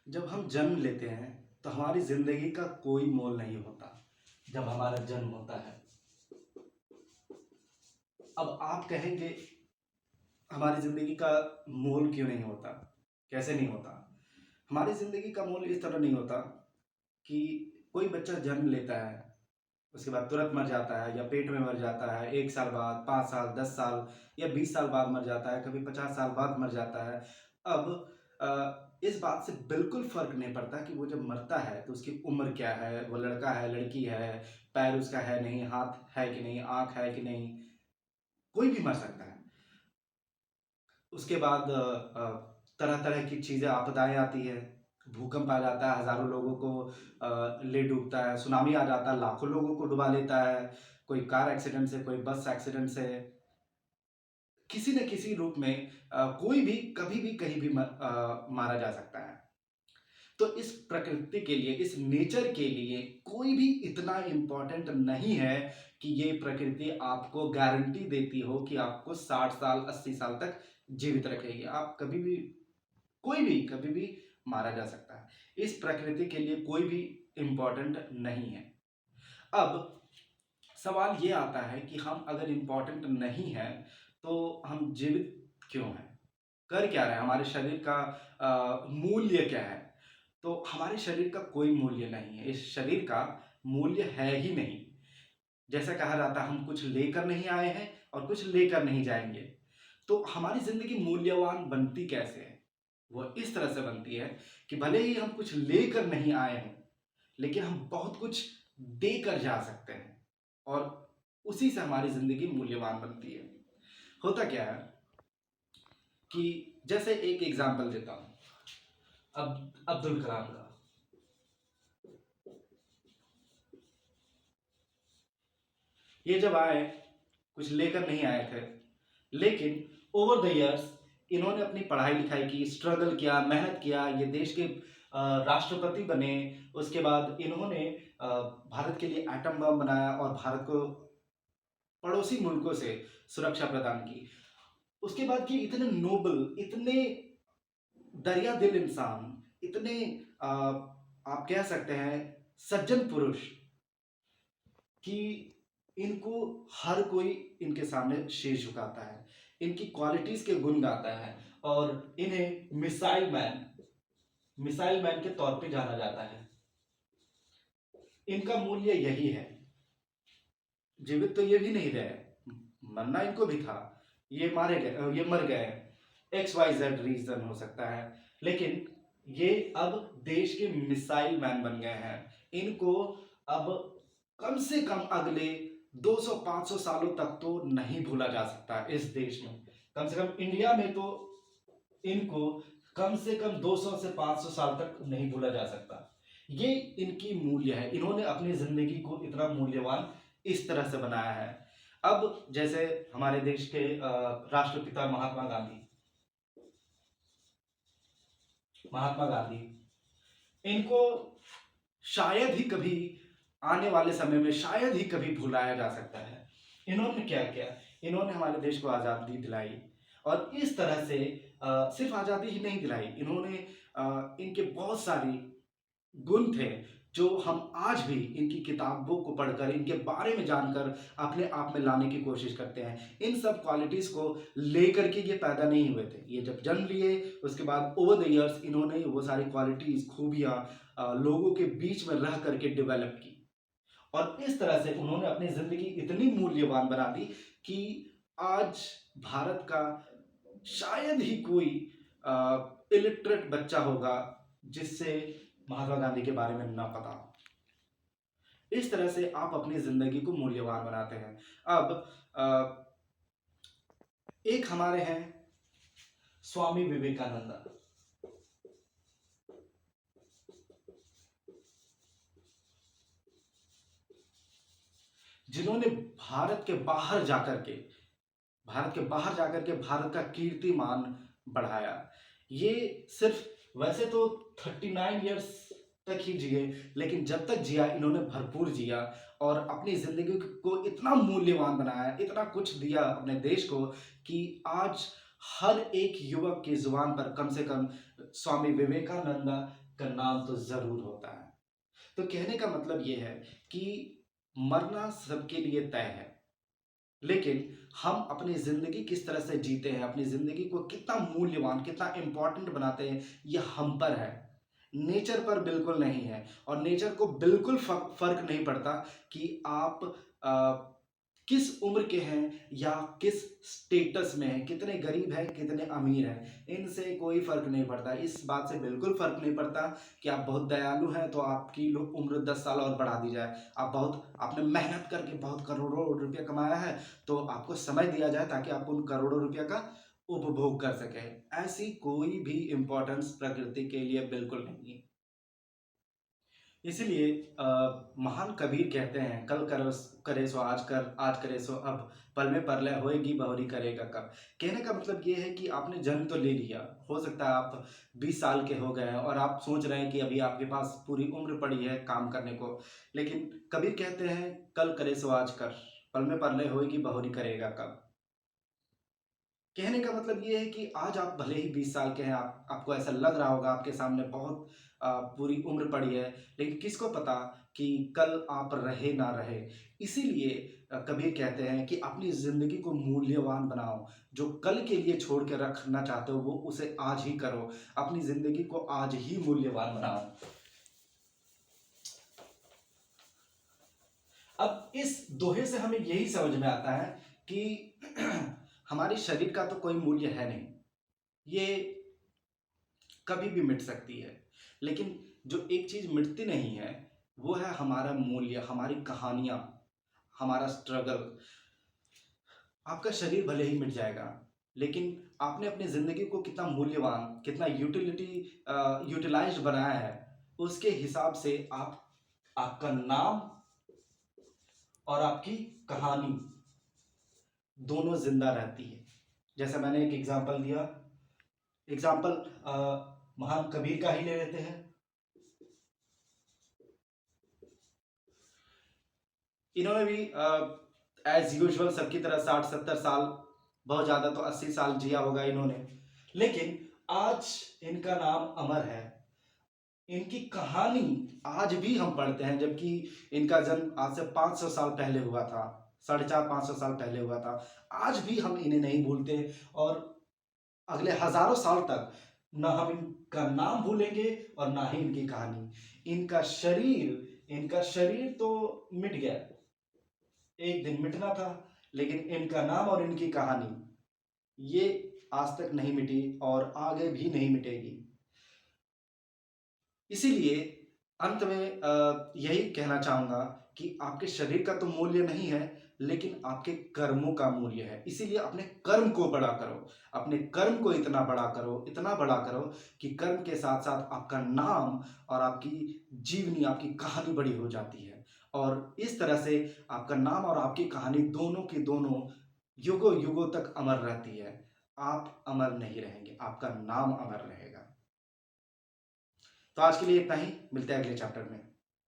जब हम जन्म लेते हैं तो हमारी जिंदगी का कोई मोल नहीं होता। जब हमारा जन्म होता है, अब आप कहेंगे हमारी जिंदगी का मोल क्यों नहीं होता, कैसे नहीं होता। हमारी जिंदगी का मोल इस तरह नहीं होता कि कोई बच्चा जन्म लेता है, उसके बाद तुरंत मर जाता है या पेट में मर जाता है, 1 साल बाद, 5 साल, 10 साल या 20 साल बाद मर जाता है, कभी 50 साल बाद मर जाता है। अब इस बात से बिल्कुल फर्क नहीं पड़ता कि वो जब मरता है तो उसकी उम्र क्या है, वो लड़का है, लड़की है, पैर उसका है नहीं, हाथ है कि नहीं, आंख है कि नहीं, कोई भी मर सकता है। उसके बाद तरह तरह की चीज़ें, आपदाएं आती है, भूकंप आ जाता है, हजारों लोगों को ले डूबता है, सुनामी आ जाता है, लाखों लोगों को डुबा लेता है, कोई कार एक्सीडेंट से, कोई बस एक्सीडेंट से, किसी न किसी रूप में कोई भी कभी भी कहीं भी मारा जा सकता है। तो इस प्रकृति के लिए, इस नेचर के लिए कोई भी इतना इम्पोर्टेंट नहीं है कि ये प्रकृति आपको गारंटी देती हो कि आपको 60 साल 80 साल तक जीवित रखेगी। आप कभी भी, कोई भी कभी भी मारा जा सकता है। इस प्रकृति के लिए कोई भी इम्पोर्टेंट नहीं है। अब सवाल ये आता है कि हम अगर इम्पोर्टेंट नहीं है तो हम जीवित क्यों हैं, कर क्या रहे हैं, हमारे शरीर का मूल्य क्या है। तो हमारे शरीर का कोई मूल्य नहीं है, इस शरीर का मूल्य है ही नहीं। जैसा कहा जाता है, हम कुछ लेकर नहीं आए हैं और कुछ लेकर नहीं जाएंगे। तो हमारी जिंदगी मूल्यवान बनती कैसे है? वो इस तरह से बनती है कि भले ही हम कुछ लेकर नहीं आए हों, लेकिन हम बहुत कुछ देकर जा सकते हैं और उसी से हमारी जिंदगी मूल्यवान बनती है। होता क्या है कि जैसे एक एग्जांपल देता हूं, अब अब्दुल कलाम का। ये जब आए, कुछ लेकर नहीं आए थे, लेकिन ओवर द इयर्स इन्होंने अपनी पढ़ाई लिखाई की, स्ट्रगल किया, मेहनत किया, ये देश के राष्ट्रपति बने। उसके बाद इन्होंने भारत के लिए एटम बम बनाया और भारत को पड़ोसी मुल्कों से सुरक्षा प्रदान की। उसके बाद कि इतने नोबल, इतने दरिया दिल इंसान, इतने आप कह सकते हैं सज्जन पुरुष, कि इनको हर कोई इनके सामने शीश झुकाता है, इनकी क्वालिटीज के गुण गाता है और इन्हें मिसाइल मैन के तौर पे जाना जाता है। इनका मूल्य यही है। जीवित तो ये भी नहीं रहे, मरना इनको भी था, ये मारे गए, ये मर गए, XYZ रीजन हो सकता है, लेकिन ये अब देश के मिसाइल मैन बन गए हैं। इनको अब कम से कम अगले 200-500 सालों तक तो नहीं भूला जा सकता इस देश में। कम से कम इंडिया में तो इनको कम से कम 200 से 500 साल तक नहीं भूला जा सकता। ये इनकी मूल्य है, इन्होंने अपनी जिंदगी को इतना मूल्यवान इस तरह से बनाया है। अब जैसे हमारे देश के राष्ट्रपिता महात्मा गांधी, इनको शायद ही कभी आने वाले समय में शायद ही कभी भुलाया जा सकता है। इन्होंने क्या किया, इन्होंने हमारे देश को आज़ादी दिलाई और इस तरह से सिर्फ आज़ादी ही नहीं दिलाई, इन्होंने इनके बहुत सारी गुण थे जो हम आज भी इनकी किताबों को पढ़कर, इनके बारे में जानकर अपने आप में लाने की कोशिश करते हैं। इन सब क्वालिटीज़ को लेकर के ये पैदा नहीं हुए थे, ये जब जन्म लिए उसके बाद ओवर द इयर्स इन्होंने वो सारी क्वालिटीज़, खूबियाँ लोगों के बीच में रह करके डेवलप की और इस तरह से उन्होंने अपनी ज़िंदगी इतनी मूल्यवान बना दी कि आज भारत का शायद ही कोई इलिटरेट बच्चा होगा जिससे महात्मा गांधी के बारे में ना पता हो। इस तरह से आप अपनी जिंदगी को मूल्यवान बनाते हैं। अब एक हमारे हैं स्वामी विवेकानंद, जिन्होंने भारत का कीर्तिमान बढ़ाया। ये सिर्फ, वैसे तो 39 ईयर्स तक ही जिए, लेकिन जब तक जिया इन्होंने भरपूर जिया और अपनी जिंदगी को इतना मूल्यवान बनाया, इतना कुछ दिया अपने देश को कि आज हर एक युवक की जुबान पर कम से कम स्वामी विवेकानंद का नाम तो ज़रूर होता है। तो कहने का मतलब ये है कि मरना सबके लिए तय है, लेकिन हम अपनी ज़िंदगी किस तरह से जीते हैं, अपनी ज़िंदगी को कितना मूल्यवान, कितना इम्पोर्टेंट बनाते हैं, ये हम पर है। नेचर पर बिल्कुल नहीं है, और नेचर को बिल्कुल फ़र्क नहीं पड़ता कि आप अ, किस उम्र के हैं या किस स्टेटस में हैं, कितने गरीब हैं, कितने अमीर हैं, इनसे कोई फ़र्क नहीं पड़ता। इस बात से बिल्कुल फ़र्क नहीं पड़ता कि आप बहुत दयालु हैं तो आपकी लो उम्र 10 साल और बढ़ा दी जाए। आप बहुत आपने मेहनत करके बहुत करोड़ों रुपया कमाया है, तो आपको समय दिया जाए ताकि आप उन करोड़ों रुपया का उपभोग कर सकें। ऐसी कोई भी इम्पोर्टेंस प्रकृति के लिए बिल्कुल नहीं है। इसीलिए महान कबीर कहते हैं, कल करो करे सो आज कर, आज करे सो अब, पल में परलय होएगी बहुरी करेगा कब। कहने का मतलब ये है कि आपने जन्म तो ले लिया, हो सकता है आप 20 साल के हो गए हैं और आप सोच रहे हैं कि अभी आपके पास पूरी उम्र पड़ी है काम करने को, लेकिन कबीर कहते हैं कल करे सो आज कर, पल में परलय होएगी बहुरी करेगा कब। कहने का मतलब ये है कि आज आप भले ही 20 साल के हैं, आपको ऐसा लग रहा होगा आपके सामने बहुत पूरी उम्र पड़ी है, लेकिन किसको पता कि कल आप रहे ना रहे। इसीलिए कबीर कहते हैं कि अपनी ज़िंदगी को मूल्यवान बनाओ, जो कल के लिए छोड़ के रखना चाहते हो वो उसे आज ही करो, अपनी ज़िंदगी को आज ही मूल्यवान बनाओ। अब इस दोहे से हमें यही समझ में आता है कि हमारे शरीर का तो कोई मूल्य है नहीं, ये कभी भी मिट सकती है, लेकिन जो एक चीज़ मिटती नहीं है वो है हमारा मूल्य, हमारी कहानियाँ, हमारा स्ट्रगल। आपका शरीर भले ही मिट जाएगा, लेकिन आपने अपनी ज़िंदगी को कितना मूल्यवान, कितना यूटिलाइज्ड बनाया है, उसके हिसाब से आप आपका नाम और आपकी कहानी दोनों ज़िंदा रहती है। जैसे मैंने एक एग्ज़ाम्पल दिया, एग्ज़ाम्पल महान कबीर का ही ले लेते हैं। इन्होंने भी एज यूजुअल सबकी तरह 60-70 साल, बहुत ज़्यादा तो 80 साल जिया होगा इन्होंने, लेकिन आज इनका नाम अमर है। इनकी कहानी आज भी हम पढ़ते हैं, जबकि इनका जन्म आज से 500 साल पहले हुआ था, 450-500 साल पहले हुआ था। आज भी हम इन्हें नहीं भूलते, और अगले हजारों साल तक ना हम इनका नाम भूलेंगे और ना ही इनकी कहानी। इनका शरीर तो मिट गया, एक दिन मिटना था, लेकिन इनका नाम और इनकी कहानी ये आज तक नहीं मिटी और आगे भी नहीं मिटेगी। इसीलिए अंत में यही कहना चाहूँगा कि आपके शरीर का तो मूल्य नहीं है, लेकिन आपके कर्मों का मूल्य है। इसीलिए अपने कर्म को बड़ा करो, अपने कर्म को इतना बड़ा करो कि कर्म के साथ-साथ आपका नाम और आपकी जीवनी, आपकी कहानी बड़ी हो जाती है। और इस तरह से आपका नाम और आपकी कहानी दोनों की दोनों युगों-युगों तक अमर रहती है। आप अमर नहीं रहेंगे, आपका नाम अमर रहेगा। तो आज के लिए इतना ही, मिलते हैं अगले चैप्टर में।